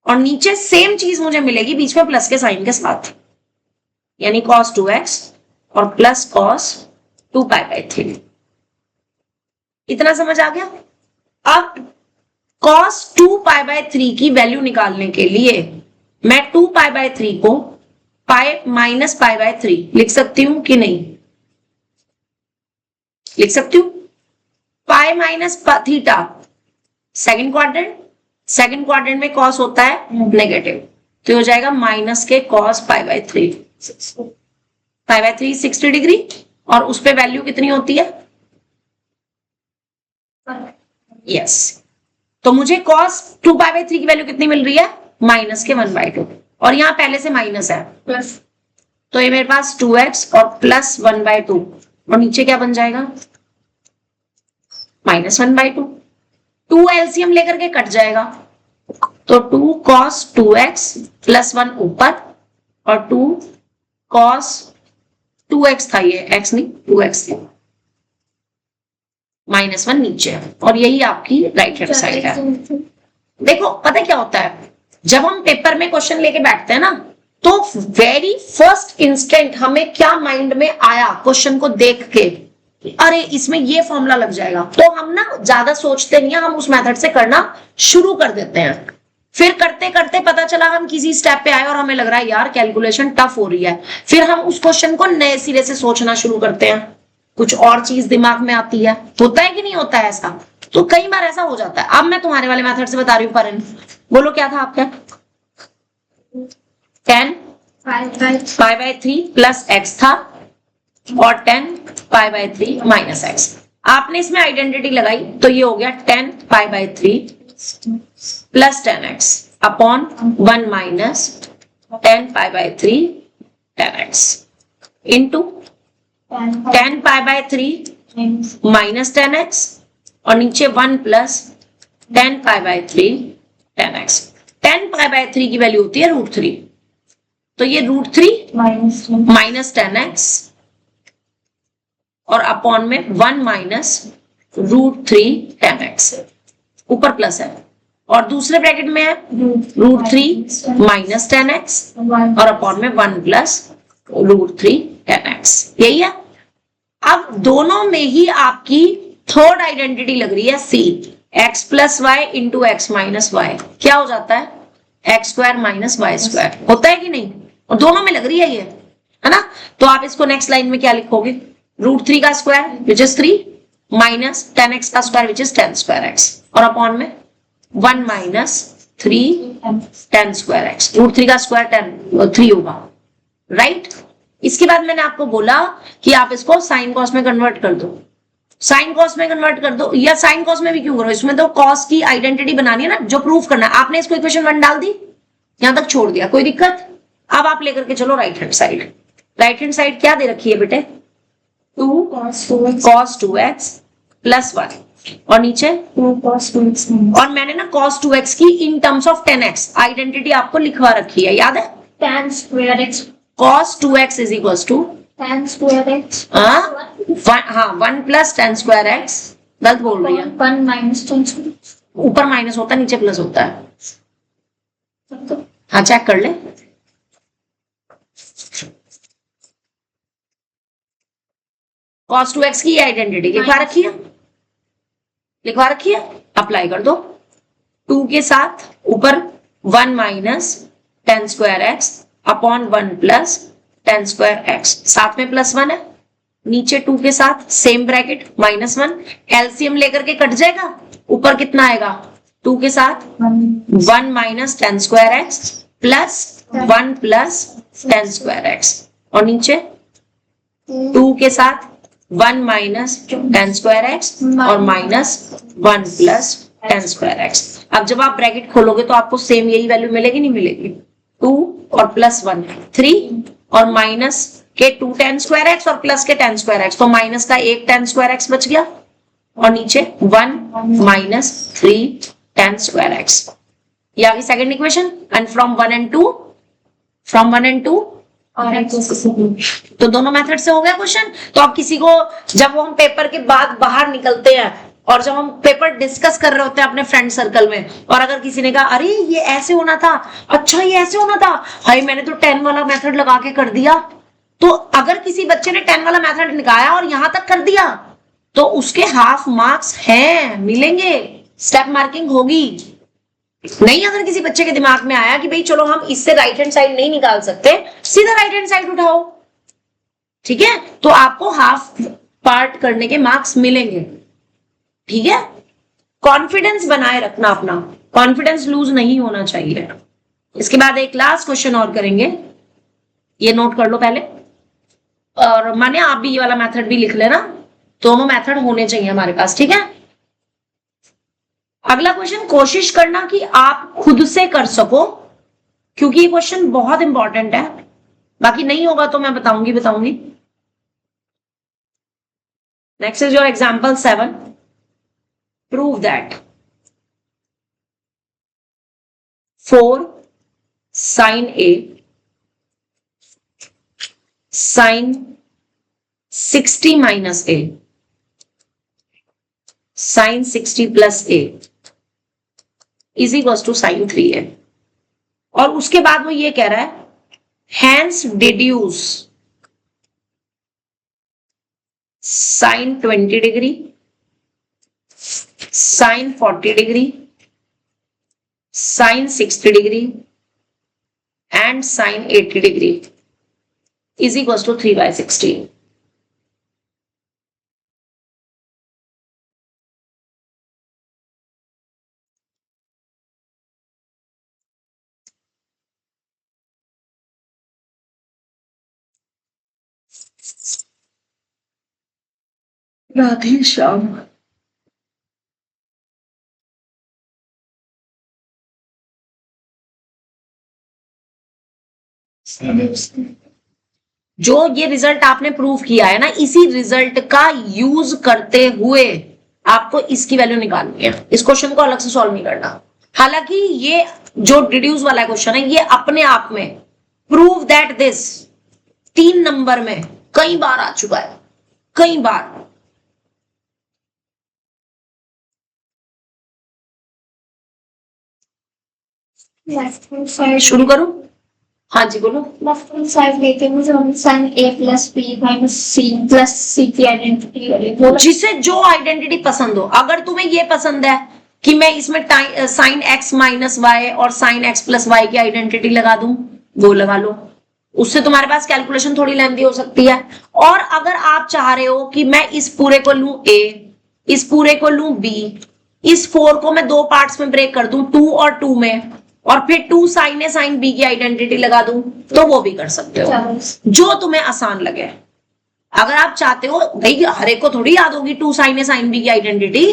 और नीचे सेम चीज मुझे मिलेगी बीच में प्लस के साइन के साथ, यानी cos 2x और प्लस cos 2π/3। इतना समझ आ गया? अब cos 2π/3 की वैल्यू निकालने के लिए मैं 2π/3 को पाई माइनस π/3 लिख सकती हूं कि नहीं? लिख सकती हूं। Pi minus theta second quadrant में cos होता है नेगेटिव, तो हो जाएगा माइनस के cos π/3। π/3 60 डिग्री और उस पे वैल्यू कितनी होती है? यस तो मुझे cos 2π/3 की वैल्यू कितनी मिल रही है? माइनस के 1/2, और यहां पहले से माइनस है प्लस, तो ये मेरे पास 2x और प्लस 1/2 और नीचे क्या बन जाएगा? माइनस 1/2। 2 एलसीएम लेकर के कट जाएगा, तो 2 cos 2x प्लस 1 ऊपर और 2 cos 2x था, ये x नहीं 2x था, -1 नीचे, और यही आपकी राइट हैंड साइड है। देखो पता क्या होता है, जब हम पेपर में क्वेश्चन लेके बैठते हैं ना, तो वेरी फर्स्ट इंस्टेंट हमें क्या माइंड में आया क्वेश्चन को देख के, अरे इसमें ये फॉर्मूला लग जाएगा, तो हम ना ज्यादा सोचते नहीं है, हम उस मेथड से करना शुरू कर देते हैं। फिर करते करते पता चला हम किसी स्टेप पे आए और हमें लग रहा है यार कैलकुलेशन टफ हो रही है, फिर हम उस क्वेश्चन को नए सिरे से सोचना शुरू करते हैं, कुछ और चीज दिमाग में आती है। होता है कि नहीं होता है ऐसा? तो कई बार ऐसा हो जाता है। अब मैं तुम्हारे वाले मेथड से बता रही हूँ। परन बोलो क्या था आपका? 10 π/3 प्लस x था और 10 π/3 माइनस x। आपने इसमें आइडेंटिटी लगाई तो ये हो गया 10 π/3 plus 10x upon 1 minus 10 π/3 10x into 10 π/3 minus 10x और नीचे 1 प्लस 10 π/3 10x। 10 π/3 की वैल्यू होती है √3, तो ये √3 माइनस 10x और अपॉन में 1 माइनस √3 10x, ऊपर प्लस है, और दूसरे ब्रैकेट में है √3 माइनस 10x और अपॉन में 1 प्लस √3 10x। यही है। अब दोनों में ही आपकी थर्ड आइडेंटिटी लग रही है C, x plus y into x minus y, क्या हो जाता है? X square minus y square, होता है कि नहीं? और दोनों में लग रही है ये, है ना? तो आप इसको नेक्स्ट लाइन में क्या लिखोगे? √3 का square which is 3 minus 10x का square which is 10 square x और अपॉन में 1 माइनस 3 10 स्क्वायर x। √3 का स्क्वायर 3 होगा, राइट? इसके बाद मैंने आपको बोला कि आप इसको साइन कॉस में कन्वर्ट कर दो। साइन कॉस में कन्वर्ट कर दो, या साइन कॉस में भी क्यों करो, इसमें तो कॉस की आइडेंटिटी बनानी है ना, जो प्रूफ करना है। आपने इसको इक्वेशन 1 डाल दी, यहां तक छोड़ दिया, कोई दिक्कत अब आप लेकर के चलो right hand side. Right hand side क्या दे रखी है बेटे? 2 cos 2x प्लस 1 और नीचे 2 cos 2x और मैंने ना cos 2x की in terms of 10x identity आपको लिखवा रखी है, याद है? tan square x cos 2x is equal to tan square x हाँ 1 प्लस tan स्क्वायर x। गलत बोल रही है, 1 minus tan square ऊपर माइनस होता है नीचे प्लस होता है। x। हाँ चेक कर ले। cos 2x की आइडेंटिटी लिखवा रखी है, लिखवा रखी है, अप्लाई कर दो। 2 के साथ ऊपर 1 minus tan square x upon 1 plus tan square x, साथ में प्लस 1 है, नीचे 2 के साथ सेम ब्रैकेट -1, एलसीएम लेकर के कट जाएगा, ऊपर कितना आएगा? 2 के साथ 1 minus tan square x plus 1 plus tan square x और नीचे 2 के साथ 1 माइनस tan स्क्वायर x और minus 1 plus tan square x। अब जब आप ब्रैकेट खोलोगे तो आपको सेम यही वैल्यू मिलेगी, नहीं मिलेगी? 2 और प्लस 1 3 और माइनस के 2 tan स्क्वायर x और प्लस के tan स्क्वायर x, तो माइनस का 1 tan स्क्वायर x बच गया और नीचे 1 माइनस 3 tan स्क्वायर x। ये आ गई second equation. And from 1 and 2 तो दोनों मेथड से हो गया क्वेश्चन। तो अब किसी को जब हम पेपर के बाद बाहर निकलते हैं और जब हम पेपर डिस्कस कर रहे होते हैं अपने फ्रेंड सर्कल में, और अगर किसी ने कहा अरे ये ऐसे होना था, अच्छा ये ऐसे होना था, हाय मैंने तो 10 वाला मेथड लगा के कर दिया, तो अगर किसी बच्चे ने 10 वाला मेथड निकाला और यहां तक कर दिया तो उसके हाफ मार्क्स हैं, मिलेंगे, स्टेप मार्किंग होगी। नहीं अगर किसी बच्चे के दिमाग में आया कि भाई चलो हम इससे राइट हैंड साइड नहीं निकाल सकते, सीधा राइट हैंड साइड उठाओ, ठीक है, तो आपको हाफ पार्ट करने के मार्क्स मिलेंगे, ठीक है। कॉन्फिडेंस बनाए रखना, अपना कॉन्फिडेंस लूज नहीं होना चाहिए। इसके बाद एक लास्ट क्वेश्चन और करेंगे, ये नोट कर लो पहले, और माने आप भी ये वाला मेथड भी लिख लेना, दोनों मेथड होने चाहिए हमारे पास, ठीक है। अगला क्वेश्चन, कोशिश करना कि आप खुद से कर सको, क्योंकि ये क्वेश्चन बहुत इंपॉर्टेंट है, बाकी नहीं होगा तो मैं बताऊंगी। Next is your example 7। Prove that 4 sin A sin 60 minus A sin 60 plus A is equals to sin 3A। और उसके बाद वो ये कह रहा है hence deduce sin 20 degree sin 40 degree sin 60 degree and sin 80 degree is equals to 3/16। Radhe Shyam. जो ये रिजल्ट आपने प्रूव किया है ना, इसी रिजल्ट का यूज करते हुए आपको इसकी वैल्यू निकालनी है। इस क्वेश्चन को अलग से सॉल्व नहीं करना। हालांकि ये जो डिड्यूस वाला क्वेश्चन है ये अपने आप में प्रूव दैट दिस 3 नंबर में कई बार आ चुका है, कई बार। शुरू करूं? हाँ जी बोलो। लेफ्ट हैंड साइड लेके मुझे हम sin A plus B minus C plus C की आइडेंटिटी करें, जिसे जो आइडेंटिटी पसंद हो। अगर तुम्हें ये पसंद है कि मैं इसमें sin x माइनस वाई और sin x प्लस वाई की आइडेंटिटी लगा दूं, वो लगा लो, उससे तुम्हारे पास कैलकुलेशन थोड़ी लेंथी हो सकती है। और अगर आप चाह रहे हो कि मैं इस पूरे को लूं A, इस पूरे को लूं B, इस 4 को मैं 2 पार्ट्स में ब्रेक कर दूं, 2 और 2 में, और फिर 2 sin A sin B की आइडेंटिटी लगा दूं, तो वो भी कर सकते हो, जो तुम्हें आसान लगे। अगर आप चाहते हो भाई हर एक को थोड़ी याद होगी 2 sin A sin B की आइडेंटिटी,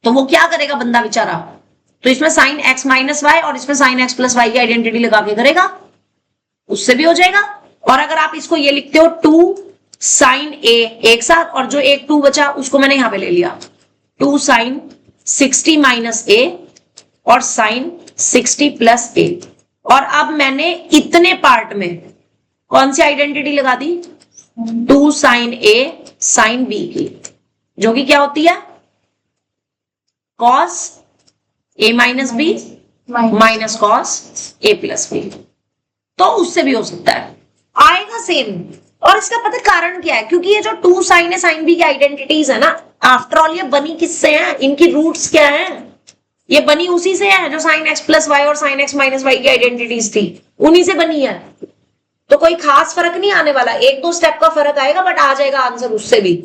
तो वो क्या करेगा बंदा बेचारा, तो इसमें sin x माइनस वाई और इसमें sin x प्लस वाई की आइडेंटिटी लगा के करेगा। उससे भी हो जाएगा। और अगर आप इसको ये लिखते हो 2 साइन ए एक साथ, और जो एक 2 बचा उसको मैंने यहां पे ले लिया, 2 साइन 60 माइनस ए और साइन 60 प्लस ए। और अब मैंने इतने पार्ट में कौन सी आइडेंटिटी लगा दी, 2 साइन ए साइन बी की, जो कि क्या होती है, cos A minus B minus cos A plus B. तो उससे भी हो सकता है, आएगा सेम। और इसका पता कारण क्या है, क्योंकि ये जो 2 साइन ए साइन बी की आइडेंटिटीज है ना, आफ्टर ऑल ये बनी किससे है, इनकी रूट्स क्या है, ये बनी उसी से है जो साइन एक्स प्लस वाई और साइन एक्स माइनस वाई की आइडेंटिटीज थी, उन्हीं से बनी है। तो कोई खास फर्क नहीं आने वाला, 1-2 स्टेप का फर्क आएगा, बट आ जाएगा आंसर उससे भी।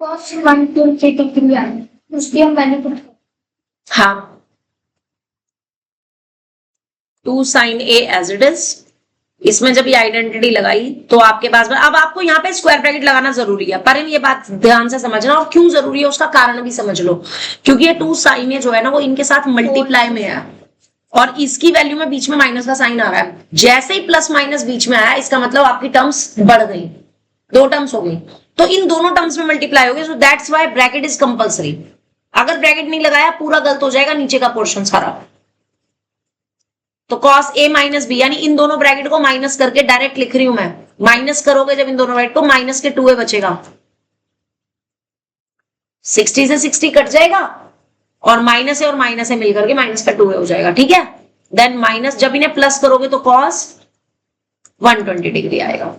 cos 1 2 3 डिग्री आई, उसकी हम वैल्यू पुट करें। हाँ, 2 sine a as it is, इसमें जब ये आइडेंटिटी लगाई तो आपके पास, अब आपको यहाँ पे स्क्वायर ब्रैकेट लगाना जरूरी है, पर ये बात ध्यान से समझना, और क्यों जरूरी है उसका कारण भी समझ लो। क्योंकि ये 2 साइन ए जो है ना, वो इनके साथ मल्टीप्लाई में है, और इसकी वैल्यू में बीच में माइनस का साइन आ रहा है। जैसे ही प्लस माइनस बीच में आया, इसका मतलब आपकी टर्म्स बढ़ गई, 2 टर्म्स हो गई, तो इन दोनों टर्म्स में मल्टीप्लाई हो गए। So that's why bracket is compulsory. अगर ब्रैकेट नहीं लगाया पूरा गलत हो जाएगा, नीचे का पोर्शन सारा। तो cos a माइनस बी, यानी इन दोनों ब्रैकेट को माइनस करके डायरेक्ट लिख रही हूं मैं, माइनस करोगे जब इन दोनों ब्रैकेट को, माइनस के 2a बचेगा, 60 से 60 कट जाएगा, और माइनस है और माइनस है मिलकर के माइनस का 2a हो जाएगा, ठीक है। देन माइनस, जब इन्हें प्लस करोगे तो cos 120 डिग्री आएगा।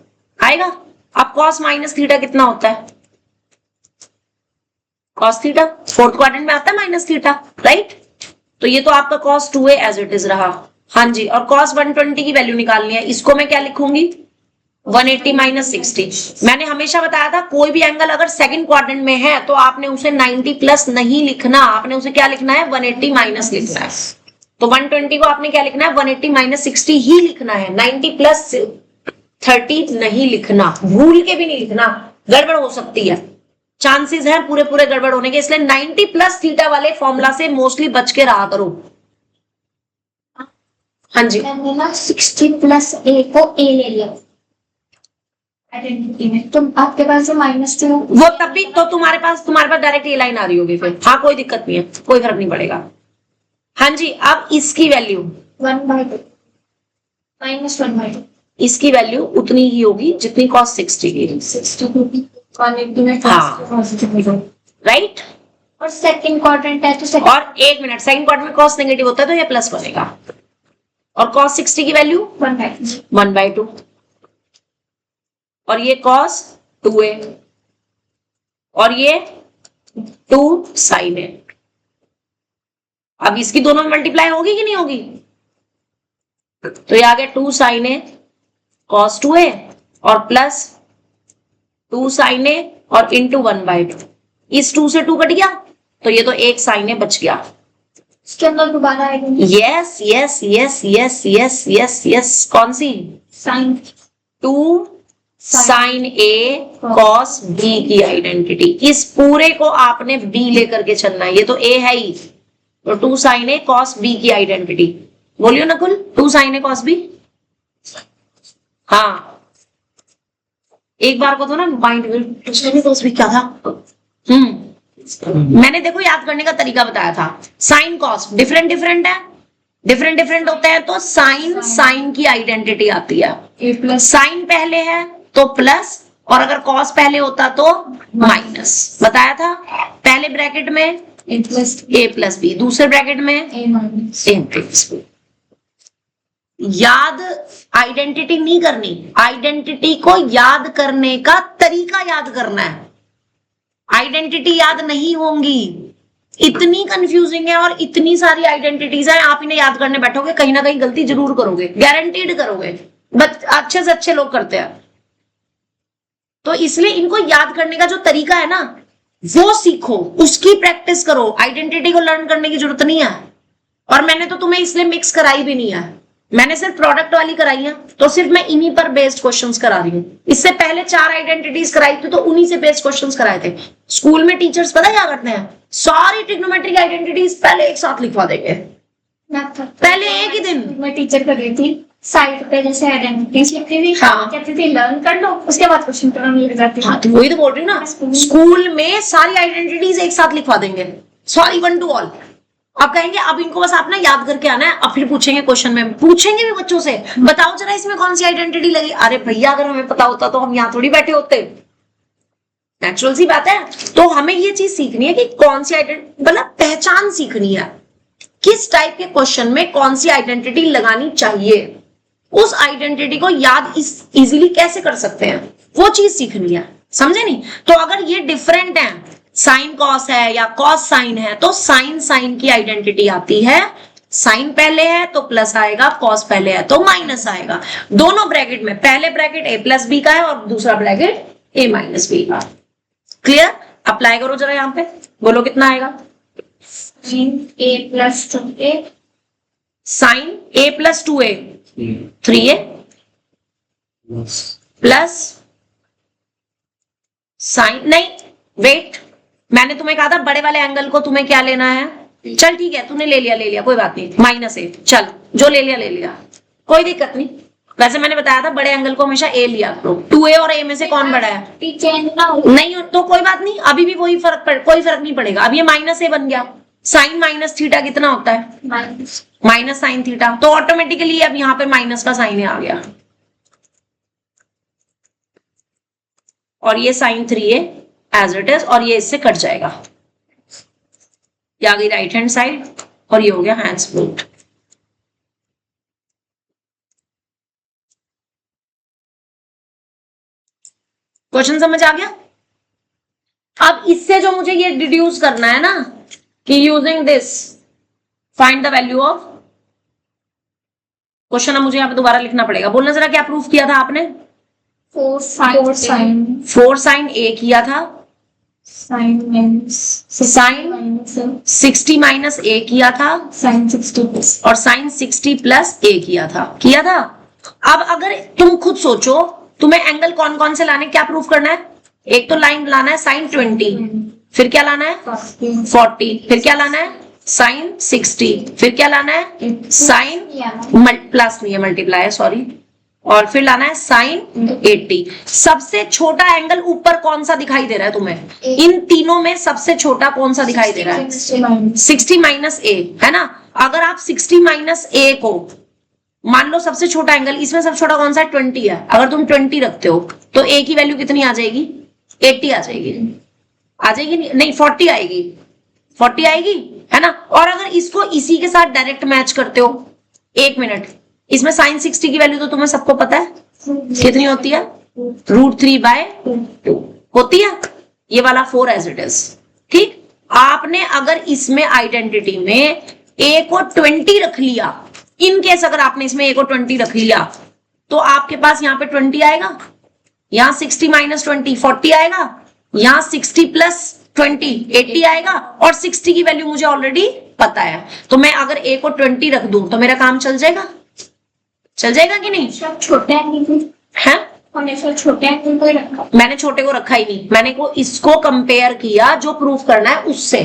अब cos माइनस थीटा कितना होता है, cos थीटा 4th क्वाड्रेंट में आता है माइनस थीटा, राइट। तो ये तो आपका cos 2a as it is रहा। हाँ जी, और cos 120 की वैल्यू निकालनी है, इसको मैं क्या लिखूंगी, 180 माइनस 60। मैंने हमेशा बताया था, कोई भी एंगल अगर सेकंड क्वाड्रेंट में है तो आपने उसे 90 प्लस नहीं लिखना, आपने उसे क्या लिखना है, 180 माइनस लिखना है। तो 120 को आपने क्या लिखना है, 180 माइनस 60 ही लिखना है, 90 प्लस 30 नहीं लिखना, भूल के भी नहीं लिखना, गड़बड़ हो सकती है, चांसेस है पूरे पूरे गड़बड़ होने के, इसलिए 90 प्लस थीटा वाले फॉर्मूला से मोस्टली बच के रहा करो। हाँ जी, मैंने ना 60 प्लस ए को ए ले लिया आइडेंटिटी में, तो आपके पास जो -2 वो तब भी तो तुम्हारे पास डायरेक्ट ये लाइन आ रही होगी फिर। हाँ, कोई दिक्कत नहीं है, कोई फर्क नहीं पड़ेगा। हाँ जी, अब इसकी वैल्यू 1/2 -1/2, इसकी वैल्यू उतनी ही होगी जितनी cos 60 की, 62 में हाँ। Positive, right. और सेकंड क्वाड्रेंट है तो सेकंड, और एक मिनट, सेकंड क्वाड्रेंट में cos नेगेटिव होता है तो ये प्लस बनेगा, और cos 60 की वैल्यू 1/2, और ये cos 2a, और ये 2 sin a। अब इसकी दोनों में मल्टीप्लाई होगी कि नहीं होगी, तो ये आ गया 2 sin a cos 2a और प्लस 2 sin a और इंटू 1/2। इस 2 से 2 कट गया, तो ये तो एक sin a बच गया। इसके अंदर दोबारा आएगी yes yes yes yes yes yes yes, कौन सी, sine 2 sin a cos b की आइडेंटिटी, इस पूरे को आपने b लेकर के चलना है, ये तो a है ही, तो 2 sin a cos b की आइडेंटिटी, बोलियो Nakul, 2 sin a cos b। हाँ, एक बार को तो ना माइंड cos b क्या था, मैंने देखो याद करने का तरीका बताया था, साइन कॉस डिफरेंट डिफरेंट है, डिफरेंट डिफरेंट होते हैं, तो साइन साइन की आइडेंटिटी आती है, ए प्लस, साइन पहले है तो प्लस, और अगर कॉस पहले होता तो माइनस, बताया था। पहले ब्रैकेट में ए प्लस बी, दूसरे ब्रैकेट में ए माइनस ए प्लस बी। याद आइडेंटिटी नहीं करनी, आइडेंटिटी को याद करने का तरीका याद करना है, आइडेंटिटी याद नहीं होंगी, इतनी कंफ्यूजिंग है और इतनी सारी आइडेंटिटीज है, आप इन्हें याद करने बैठोगे कहीं ना कहीं गलती जरूर करोगे, गारंटीड करोगे, बट अच्छे से अच्छे लोग करते हैं। तो इसलिए इनको याद करने का जो तरीका है ना, वो सीखो, उसकी प्रैक्टिस करो, आइडेंटिटी को लर्न करने की जरूरत नहीं है। और मैंने तो तुम्हें इसलिए मिक्स कराई भी नहीं है, मैंने सिर्फ प्रोडक्ट वाली कराई है, तो सिर्फ मैं इन्हीं पर बेस्ड क्वेश्चंस करा रही हूँ। इससे पहले 4 आइडेंटिटीज कराई थी, तो उन्हीं से बेस्ड क्वेश्चंस कराए थे। स्कूल में टीचर्स पता क्या करते हैं, सारी ट्रिग्नोमेट्रिक आइडेंटिटीज पहले एक साथ लिखवा देंगे, पहले एक ही दिन। मैं टीचर कर रही थी, साइड पे जैसे आइडेंटिटीज लिखती थी, हाँ। कहती थी लर्न कर लो, उसके बाद क्वेश्चन करना लिख जाती थी। हाँ, तो वही तो बोल रही हूँ ना, स्कूल में सारी आइडेंटिटीज एक साथ लिखवा देंगे, सॉरी 1 to all। अब कहेंगे अब इनको बस आप ना याद करके आना है, अब फिर पूछेंगे क्वेश्चन में, पूछेंगे भी बच्चों से, बताओ जरा इसमें कौन सी आइडेंटिटी लगी। अरे भैया अगर हमें पता होता तो हम यहाँ थोड़ी बैठे होते, नेचुरल सी बात है। तो हमें ये चीज सीखनी है कि कौन सी आइडेंटिटी, मतलब पहचान सीखनी है, किस टाइप के क्वेश्चन में कौन सी आइडेंटिटी लगानी चाहिए, उस आइडेंटिटी को याद इजीली कैसे कर सकते हैं, वो चीज सीखनी है, समझे नहीं। तो अगर ये डिफरेंट है, साइन कॉस है या कॉस साइन है, तो साइन साइन की आइडेंटिटी आती है, साइन पहले है तो प्लस आएगा, कॉस पहले है तो माइनस आएगा। दोनों ब्रैकेट में, पहले ब्रैकेट a प्लस बी का है और दूसरा ब्रैकेट a माइनस बी का। क्लियर? अप्लाई करो जरा यहाँ पे, बोलो कितना आएगा। a plus 2a, sine a plus 2a 3a plus sine, नहीं वेट, मैंने तुम्हें कहा था बड़े वाले एंगल को तुम्हें क्या लेना है, चल ठीक है तूने ले लिया कोई बात नहीं, -a, चल जो ले लिया कोई दिक्कत नहीं। वैसे मैंने बताया था बड़े एंगल को हमेशा a लिया करो, 2a और a में से कौन बड़ा है, नहीं तो कोई बात नहीं, अभी भी वही कोई फर्क नहीं पड़ेगा। अब ये -a बन गया, साइन माइनस थीटा कितना होता है, माइनस साइन थीटा, तो ऑटोमेटिकली अब यहाँ पे माइनस का साइन आ गया, और ये sign 3a as it is, और ये इससे कट जाएगा, ये आ गई राइट हैंड साइड, और ये हो गया हैंड्स फ्रूट। क्वेश्चन समझ आ गया। अब इससे जो मुझे ये डिड्यूस करना है ना कि using this find the value of, question अब मुझे यहाँ पे दोबारा लिखना पड़ेगा, बोलना जरा क्या प्रूफ किया था आपने, 4 साइन a किया था, साइन 60 माइनस a किया था, साइन 60 और साइन 60 प्लस a किया था। अब अगर तुम खुद सोचो तुम्हें एंगल कौन कौन से लाने, क्या प्रूफ करना है, एक तो लाइन लाना है साइन 20, फिर क्या लाना है 40, फिर क्या लाना है साइन 60, फिर क्या लाना है साइन प्लस नहीं है मल्टीप्लाई है सॉरी, और फिर लाना है साइन 80। सबसे छोटा एंगल ऊपर कौन सा दिखाई दे रहा है तुम्हें, इन तीनों में सबसे छोटा कौन सा दिखाई दे रहा है, 60 माइनस a है ना। अगर आप 60 माइनस a को मान लो सबसे छोटा एंगल, इसमें सबसे छोटा कौन सा है 20 है, अगर तुम 20 रखते हो तो a की वैल्यू कितनी आ जाएगी, 80 आ जाएगी नहीं 40 आएगी, 40 आएगी है ना। और अगर इसको इसी के साथ डायरेक्ट मैच करते हो, 1 मिनट, इसमें साइन 60 की वैल्यू तो तुम्हें सबको पता है कितनी होती है, √3/2 होती है, ये वाला 4 एज इट इज। ठीक, आपने अगर इसमें आइडेंटिटी में a को 20 रख लिया, इन केस अगर आपने इसमें a को 20 रख लिया, तो आपके पास यहाँ पे 20 आएगा, यहाँ 60 माइनस 20 40 आएगा, यहाँ 60 प्लस 20 80 आएगा, और 60 की वैल्यू मुझे ऑलरेडी पता है, तो मैं अगर a को 20 रख दूं तो मेरा काम चल जाएगा कि नहीं। छोटे एंगल है, छोटे एंगल को रखा, मैंने छोटे को रखा ही नहीं, मैंने को इसको कंपेयर किया जो प्रूफ करना है उससे।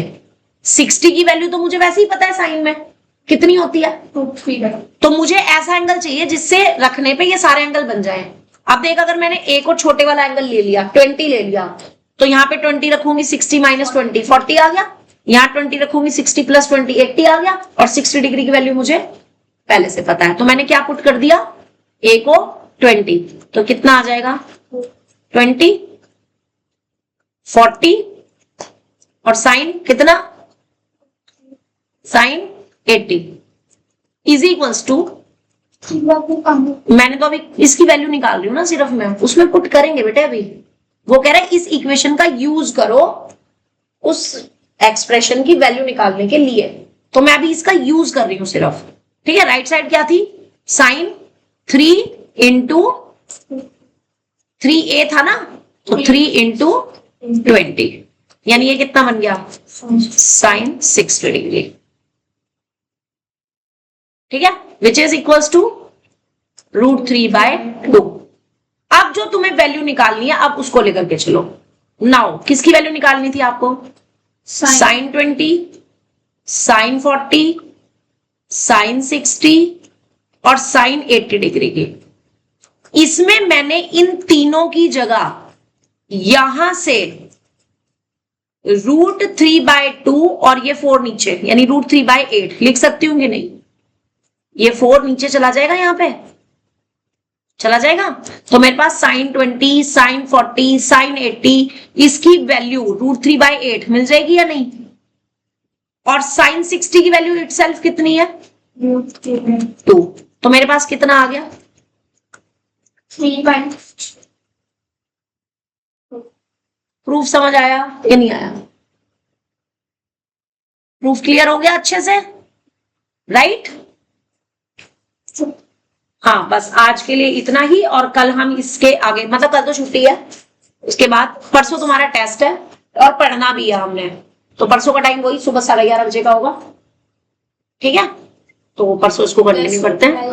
60 की वैल्यू तो मुझे वैसे ही पता है साइन में कितनी होती है, तो मुझे ऐसा एंगल चाहिए जिससे रखने पे ये सारे एंगल बन जाए। अब देख, अगर मैंने a को छोटे वाला एंगल ले लिया 20 ले लिया, तो यहाँ पे 20 रखूंगी, 60 माइनस 20 40 आ गया, यहाँ 20 रखूंगी 60 प्लस 20 80 आ गया, और 60 डिग्री की वैल्यू मुझे पहले से पता है, तो मैंने क्या पुट कर दिया, a को 20, तो कितना आ जाएगा 20 40, और साइन कितना, साइन 80 इज इक्वल्स टू, मैंने तो अभी इसकी वैल्यू निकाल रही हूँ ना सिर्फ मैं, उसमें पुट करेंगे बेटे। अभी वो कह रहा है इस इक्वेशन का यूज करो उस एक्सप्रेशन की वैल्यू निकालने के लिए, तो मैं अभी इसका यूज कर रही हूँ सिर्फ। ठीक है, राइट साइड क्या थी, साइन 3 इंटू 3a था ना, तो 3 इंटू 20, यानी ये कितना बन गया, साइन 60 डिग्री। ठीक है, विच इज इक्वल्स टू √3/2। अब जो तुम्हें वैल्यू निकालनी है अब उसको लेकर के चलो। नाउ किसकी वैल्यू निकालनी थी आपको? sin 20, sin 40, sin 60 और sin 80 डिग्री की। इसमें मैंने इन तीनों की जगह यहां से √3/2 और ये 4 नीचे यानी √3/8 लिख सकती हूँ कि नहीं? ये 4 नीचे चला जाएगा, यहां पे चला जाएगा। तो मेरे पास sin 20, sin 40, sin 80 इसकी वैल्यू √3/8 मिल जाएगी या नहीं? और sin 60 की वैल्यू इटसेल्फ कितनी है? 2। तो मेरे पास कितना आ गया? 3/2। प्रूफ समझ आया या नहीं आया? प्रूफ क्लियर हो गया अच्छे से, राइट? हाँ, बस आज के लिए इतना ही। और कल हम इसके आगे, मतलब कल तो छुट्टी है, उसके बाद परसों तुम्हारा टेस्ट है और पढ़ना भी है हमने। तो परसों का टाइम वही सुबह 11:30 बजे का होगा, ठीक है? तो परसों इसको कंटिन्यू करते हैं।